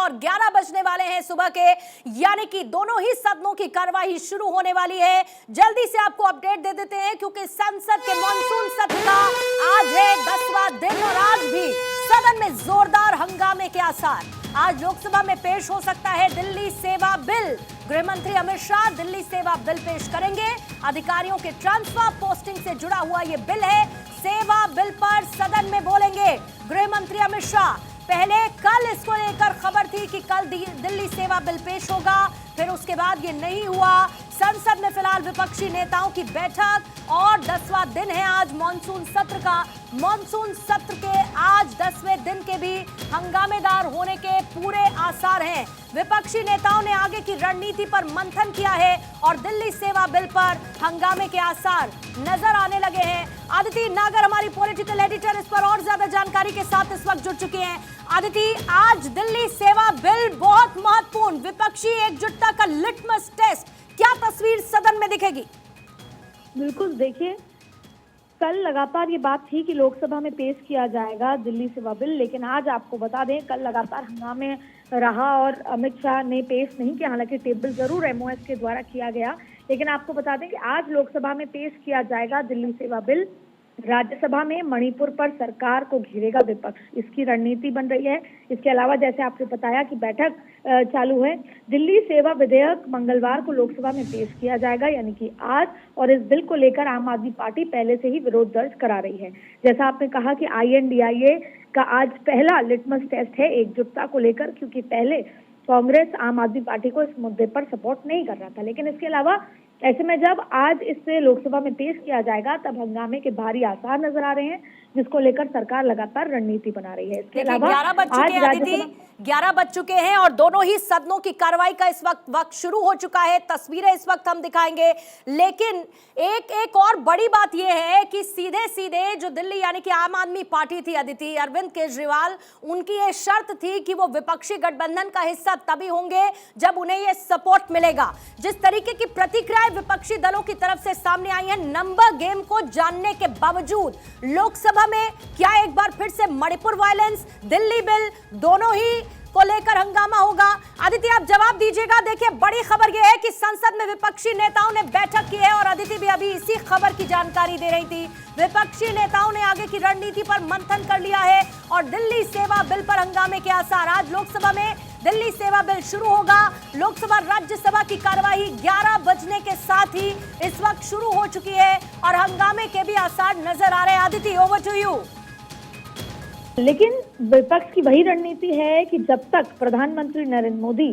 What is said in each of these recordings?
और 11 बजने वाले हैं सुबह के, यानी कि दोनों ही सदनों की कार्यवाही शुरू होने वाली है। जल्दी से आपको अपडेट दे देते हैं क्योंकि संसद के मॉनसून सत्र का आज है 10वां दिन और आज भी सदन में जोरदार हंगामे के आसार। आज लोकसभा में पेश हो सकता है दिल्ली सेवा बिल। गृह मंत्री अमित शाह दिल्ली सेवा बिल पेश करेंगे। अधिकारियों के ट्रांसफर पोस्टिंग से जुड़ा हुआ यह बिल है। सेवा बिल पर सदन में बोलेंगे गृह मंत्री अमित शाह। पहले कल इसको लेकर खबर थी कि कल दिल्ली सेवा बिल पेश होगा, फिर उसके बाद ये नहीं हुआ। संसद में फिलहाल विपक्षी नेताओं की बैठक और 10वां दिन है आज मॉनसून सत्र का। मॉनसून सत्र के आज 10वें दिन के भी हंगामेदार होने के पूरे आसार हैं। विपक्षी नेताओं ने आगे की रणनीति पर मंथन किया है और दिल्ली सेवा बिल पर हंगामे के आसार नजर आने लगे हैं। अदिति नागर हमारी पॉलिटिकल एडिटर इस पर और ज्यादा जानकारी के साथ इस वक्त जुड़ चुकी हैं। अदिति, आज दिल्ली सेवा बिल बहुत महत्वपूर्ण, विपक्षी एकजुटता का लिटमस टेस्ट, क्या तस्वीर सदन में दिखेगी? बिल्कुल, देखिए कल लगातार ये बात थी कि लोकसभा में पेश किया जाएगा दिल्ली सेवा बिल, लेकिन आज आपको बता दें कल लगातार हंगामे रहा और अमित शाह ने पेश नहीं किया। हालांकि टेबल जरूर एमओएस के द्वारा किया गया, लेकिन आपको बता दें कि आज लोकसभा में पेश किया जाएगा दिल्ली सेवा बिल। राज्यसभा में मणिपुर पर सरकार को घेरेगा विपक्ष, इसकी रणनीति बन रही है। इसके अलावा जैसे आपने बताया कि बैठक चालू है। दिल्ली सेवा विधेयक मंगलवार को लोकसभा में पेश किया जाएगा, यानी कि आज, और इस बिल को लेकर आम आदमी पार्टी पहले से ही विरोध दर्ज करा रही है। जैसा आपने कहा कि INDIA का आज पहला लिटमस टेस्ट है एकजुटता को लेकर, क्योंकि पहले कांग्रेस आम आदमी पार्टी को इस मुद्दे पर सपोर्ट नहीं कर रहा था। लेकिन इसके अलावा ऐसे में जब आज इसे लोकसभा में पेश किया जाएगा तब हंगामे के भारी आसार नजर आ रहे हैं, जिसको लेकर सरकार लगातार रणनीति बना रही है। इसके अलावा 11 बज चुके हैं और दोनों ही सदनों की कार्रवाई का इस वक्त शुरू हो चुका है। तस्वीरें इस वक्त हम दिखाएंगे, लेकिन एक और बड़ी बात यह है कि सीधे सीधे जो दिल्ली यानी कि आम आदमी पार्टी थी, अदिति, अरविंद केजरीवाल, उनकी ये शर्त थी कि वो विपक्षी गठबंधन का हिस्सा तभी होंगे जब उन्हें ये सपोर्ट मिलेगा। जिस तरीके की प्रतिक्रिया विपक्षी दलों की तरफ से सामने आई है नंबर गेम को जानने के बावजूद, लोकसभा में क्या एक बार फिर से मणिपुर वायलेंस, दिल्ली बिल, दोनों ही को लेकर हंगामा होगा? अदिति, आप जवाब दीजिएगा। देखिए, बड़ी खबर यह है कि संसद में विपक्षी नेताओं ने बैठक की है और अदिति भी अभी इसी खबर की जानकारी दे रही थी। विपक्षी नेताओं ने आगे की रणनीति पर मंथन कर लिया है और दिल्ली सेवा बिल पर हंगामे के आसार। आज लोकसभा में दिल्ली सेवा बिल शुरू होगा। लोकसभा राज्यसभा की कार्यवाही 11 बजने के साथ ही इस वक्त शुरू हो चुकी है और हंगामे के भी आसार नजर आ रहे हैं। Aditi, over to you. लेकिन विपक्ष की वही रणनीति है कि जब तक प्रधानमंत्री नरेंद्र मोदी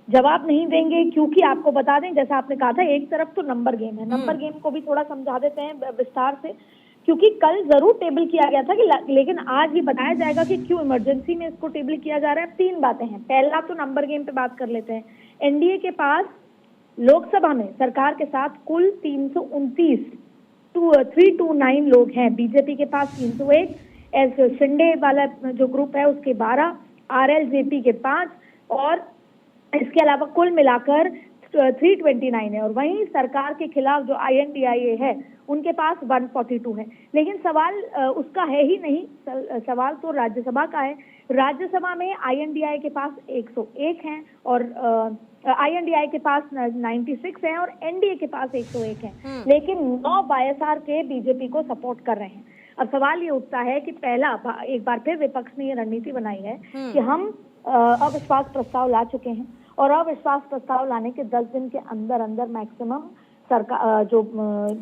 जवाब नहीं देंगे, क्योंकि आपको बता दें जैसा आपने कहा था, एक तरफ तो नंबर गेम है, नंबर गेम को भी थोड़ा समझा देते हैं विस्तार से, क्योंकि कल जरूर टेबल किया गया था कि लेकिन आज ये बताया जाएगा कि क्यों इमरजेंसी में इसको टेबल किया जा रहा है। 3 बातें हैं। पहला तो नंबर गेम पे बात कर लेते हैं। एनडीए के पास लोकसभा में सरकार के साथ कुल 329 लोग हैं। बीजेपी के पास 301, शिंदे वाला जो ग्रुप है उसके 12, RLJP के 5 और इसके अलावा कुल मिलाकर 329 है। और वहीं सरकार के खिलाफ जो INDIA है उनके पास 142 है। लेकिन सवाल उसका है ही नहीं, सवाल तो राज्यसभा का है। राज्यसभा में INDIA के पास 101 हैं और INDIA के पास 96 हैं और NDA के पास 101 हैं। लेकिन 9 YSR के बीजेपी को सपोर्ट कर रहे हैं। अब सवाल ये उठता है कि पहला, एक बार फिर विपक्ष ने ये रणनीति बनाई है कि हम अविश्वास प्रस्ताव ला चुके हैं और अविश्वास प्रस्ताव लाने के 10 दिन के अंदर अंदर मैक्सिमम सरकार जो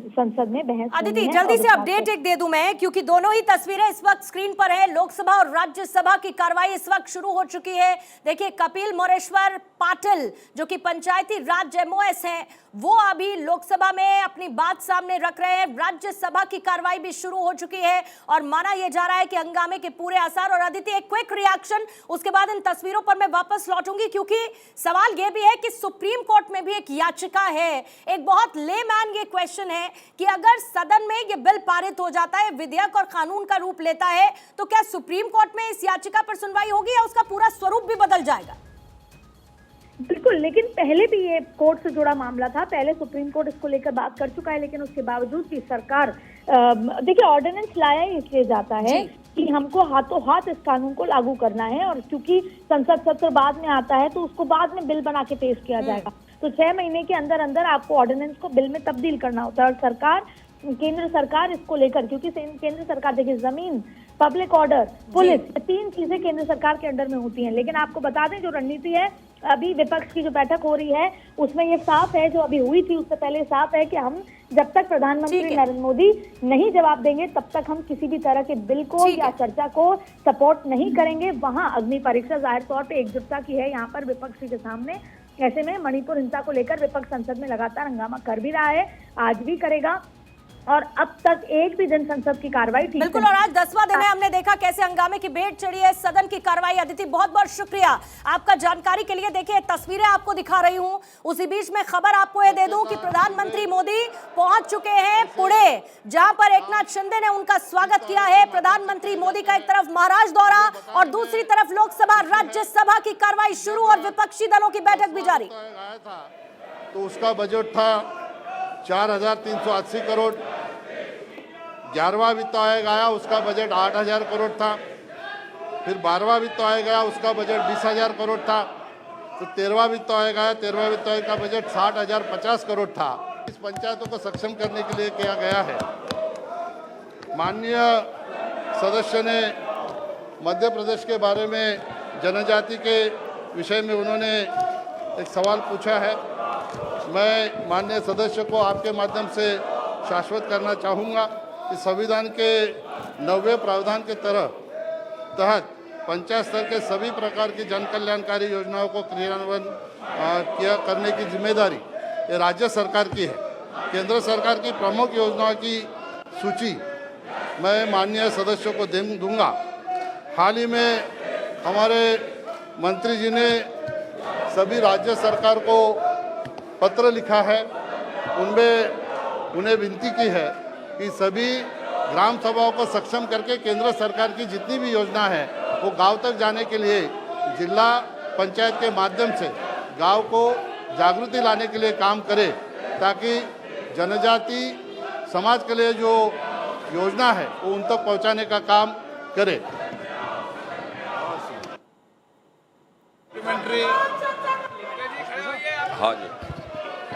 संसद में बहस। अदिति, जल्दी से अपडेट एक दे दूं मैं, क्योंकि दोनों ही तस्वीरें इस वक्त स्क्रीन पर है। लोकसभा और राज्यसभा की कार्रवाई इस वक्त शुरू हो चुकी है। देखिए, कपिल मोरेश्वर पाटिल जो कि पंचायती राज MOS हैं, वो अभी लोकसभा में अपनी बात सामने रख रहे हैं। राज्यसभा की कार्रवाई भी शुरू हो चुकी है और माना यह जा रहा है कि हंगामे के पूरे आसार। और अदिति, एक क्विक रिएक्शन, उसके बाद इन तस्वीरों पर मैं वापस लौटूंगी, क्योंकि सवाल यह भी है कि सुप्रीम कोर्ट में भी एक याचिका है। एक बहुत लेमैन ये क्वेश्चन है कि अगर सदन में ये बिल पारित हो जाता है, विधेयक और कानून का रूप लेता है, तो क्या सुप्रीम कोर्ट में इस याचिका पर सुनवाई होगी या उसका पूरा स्वरूप भी बदल जाएगा? बिल्कुल, लेकिन पहले भी ये कोर्ट से जुड़ा मामला था। पहले सुप्रीम कोर्ट इसको लेकर बात कर चुका है, लेकिन उसके बावजूद भी सरकार देखिए ऑर्डिनेंस लाया इसलिए जाता है कि हमको हाथों हाथ इस कानून को लागू करना है, और क्योंकि संसद सत्र बाद में आता है तो उसको बाद में बिल बना के पेश किया जाएगा। तो 6 महीने के अंदर अंदर आपको ऑर्डिनेंस को बिल में तब्दील करना होता है। और सरकार, केंद्र सरकार इसको लेकर, क्योंकि केंद्र सरकार देखिए, जमीन, पब्लिक ऑर्डर, पुलिस, ये 3 चीजें केंद्र सरकार के अंडर में होती हैं। लेकिन आपको बता दें, जो रणनीति है, अभी विपक्ष की जो बैठक हो रही है उसमें ये साफ है, जो अभी हुई थी उससे पहले साफ है कि हम जब तक प्रधानमंत्री नरेंद्र मोदी नहीं जवाब देंगे तब तक हम किसी भी तरह के बिल को या चर्चा को सपोर्ट नहीं करेंगे। वहां अग्नि परीक्षा जाहिर तौर पे एकजुटता की है यहाँ पर विपक्ष के सामने। ऐसे में मणिपुर हिंसा को लेकर विपक्ष संसद में लगातार हंगामा कर भी रहा है, आज भी करेगा, और अब तक एक भी दिन संसद की कार्रवाई ठीक बिल्कुल। और आज 10वां दिन है, हमने देखा कैसे हंगामे की बेट चढ़ी है सदन की कार्रवाई। अदिति, बहुत बहुत शुक्रिया आपका जानकारी के लिए। देखिए, तस्वीरें आपको दिखा रही हूं। उसी बीच में खबर आपको ये दे दूं कि प्रधानमंत्री मोदी पहुंच चुके हैं पुणे, जहां पर एकनाथ शिंदे ने उनका स्वागत किया है। प्रधानमंत्री मोदी का एक तरफ महाराष्ट्र दौरा और दूसरी तरफ लोकसभा राज्यसभा की कार्रवाई शुरू और विपक्षी दलों की बैठक भी जारी। तो उसका बजट था 4,380 करोड़। 11वां वित्त आयोग आया, उसका बजट 8,000 करोड़ था। फिर 12वां वित्त आयोग आया, उसका बजट 20,000 करोड़ था। तो 13वां वित्त आयोग आया, 13वां वित्त आयोग का बजट 60,050 करोड़ था। इस पंचायतों को सक्षम करने के लिए किया गया है। माननीय सदस्य ने मध्य प्रदेश के बारे में, जनजाति के विषय में उन्होंने एक सवाल पूछा है। मैं माननीय सदस्य को आपके माध्यम से शाश्वत करना चाहूँगा कि संविधान के 90वें प्रावधान के तहत पंचायत स्तर के सभी प्रकार की जन कल्याणकारी योजनाओं को क्रियान्वयन करने की जिम्मेदारी ये राज्य सरकार की है। केंद्र सरकार की प्रमुख योजनाओं की सूची मैं माननीय सदस्यों को दूंगा। हाल ही में हमारे मंत्री जी ने सभी राज्य सरकार को पत्र लिखा है, उनमें उन्हें विनती की है कि सभी ग्राम सभाओं को सक्षम करके केंद्र सरकार की जितनी भी योजना है वो गांव तक जाने के लिए जिला पंचायत के माध्यम से गांव को जागृति लाने के लिए काम करे, ताकि जनजाति समाज के लिए जो योजना है वो उन तक पहुंचाने का काम करे। हाँ जी।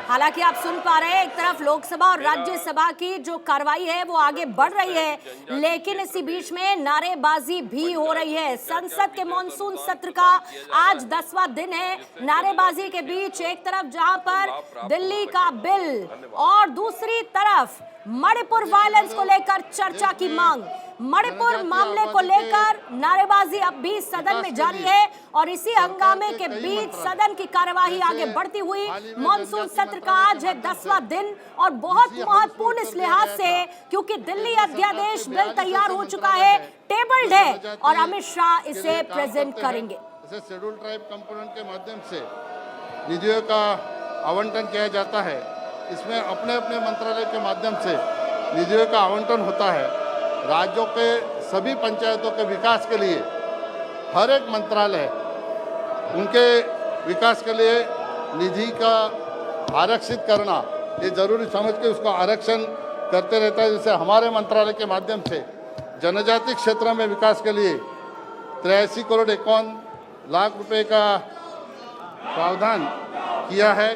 हालांकि आप सुन पा रहे हैं, एक तरफ लोकसभा और राज्यसभा की जो कार्रवाई है वो आगे बढ़ रही है, लेकिन इसी बीच में नारेबाजी भी हो रही है। संसद के मॉनसून सत्र का आज 10वां दिन है। नारेबाजी के बीच एक तरफ जहां पर दिल्ली का बिल और दूसरी तरफ मणिपुर वायलेंस को लेकर चर्चा की मांग, मणिपुर मामले को लेकर नारेबाजी अब भी सदन में जारी है। और इसी हंगामे के बीच सदन की कार्यवाही आगे बढ़ती हुई मॉनसून सत्र का आज है 10वां दिन और बहुत महत्वपूर्ण इस लिहाज से क्योंकि दिल्ली अध्यादेश बिल तैयार हो चुका है, टेबल्ड है और अमित शाह इसे प्रेजेंट करेंगे। शेड्यूल ट्राइब कंपोनेंट के माध्यम से निधियों का आवंटन किया जाता है। इसमें अपने अपने मंत्रालय के माध्यम से निधियों का आवंटन होता है। राज्यों के सभी पंचायतों के विकास के लिए हर एक मंत्रालय उनके विकास के लिए निधि का आरक्षित करना ये जरूरी समझ के उसका आरक्षण करते रहता है। जैसे हमारे मंत्रालय के माध्यम से जनजाति क्षेत्र में विकास के लिए 83 करोड़ 51 लाख रुपए का प्रावधान किया है।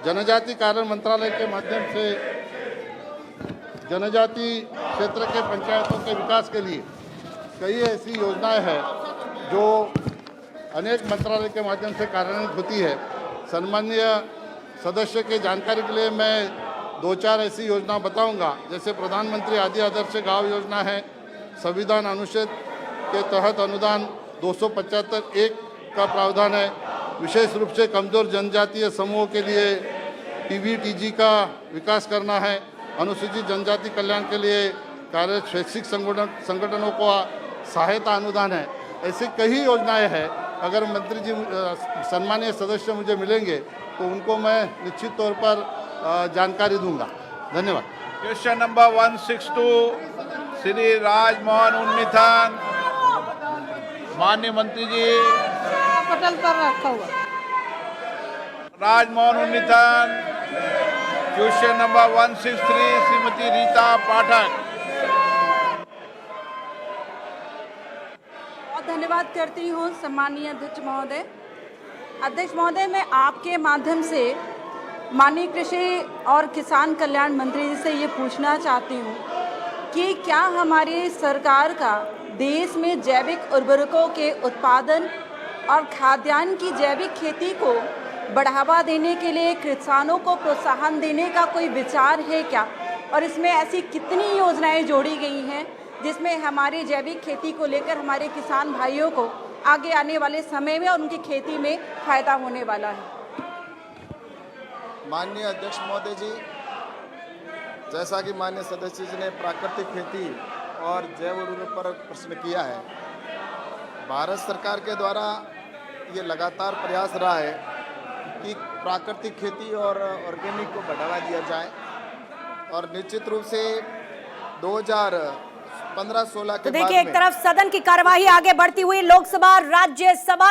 जनजाति कार्य मंत्रालय के माध्यम से जनजाति क्षेत्र के पंचायतों के विकास के लिए कई ऐसी योजनाएं हैं जो अनेक मंत्रालय के माध्यम से कार्यान्वित होती है। सम्माननीय सदस्य के जानकारी के लिए मैं 2-4 ऐसी योजना बताऊंगा। जैसे प्रधानमंत्री आदि आदर्श गांव योजना है, संविधान अनुच्छेद के तहत अनुदान 275(1) का प्रावधान है। विशेष रूप से कमजोर जनजातीय समूहों के लिए पीवीटीजी का विकास करना है। अनुसूचित जनजाति कल्याण के लिए कार्य शैक्षिक संगठनों को सहायता अनुदान है। ऐसी कई योजनाएं हैं। अगर मंत्री जी सम्मानीय सदस्य मुझे मिलेंगे तो उनको मैं निश्चित तौर पर जानकारी दूंगा। धन्यवाद। Question number 162 Shri Rajmohan Unnithan. माननीय मंत्री जी पटल पर रखा हुआ राजमोहन उन्नीथन। क्वेश्चन नंबर 163 श्रीमती रीता पाठक। धन्यवाद करती हूँ सम्मानीय अध्यक्ष महोदय। अध्यक्ष महोदय, मैं आपके माध्यम से माननीय कृषि और किसान कल्याण मंत्री जी से ये पूछना चाहती हूँ कि क्या हमारी सरकार का देश में जैविक उर्वरकों के उत्पादन और खाद्यान्न की जैविक खेती को बढ़ावा देने के लिए किसानों को प्रोत्साहन देने का कोई विचार है क्या, और इसमें ऐसी कितनी योजनाएं जोड़ी गई हैं जिसमें हमारी जैविक खेती को लेकर हमारे किसान भाइयों को आगे आने वाले समय में और उनकी खेती में फायदा होने वाला है। माननीय अध्यक्ष महोदय जी, जैसा कि माननीय सदस्य जी ने प्राकृतिक खेती और जैव उर्वरक पर प्रश्न किया है, भारत सरकार के द्वारा ये लगातार प्रयास रहा है कि प्राकृतिक खेती और ऑर्गेनिक को बढ़ावा दिया जाए, और निश्चित रूप से 2015-16 के तो बाद देखिए, एक में तरफ सदन की कार्यवाही आगे बढ़ती हुई, लोकसभा राज्यसभा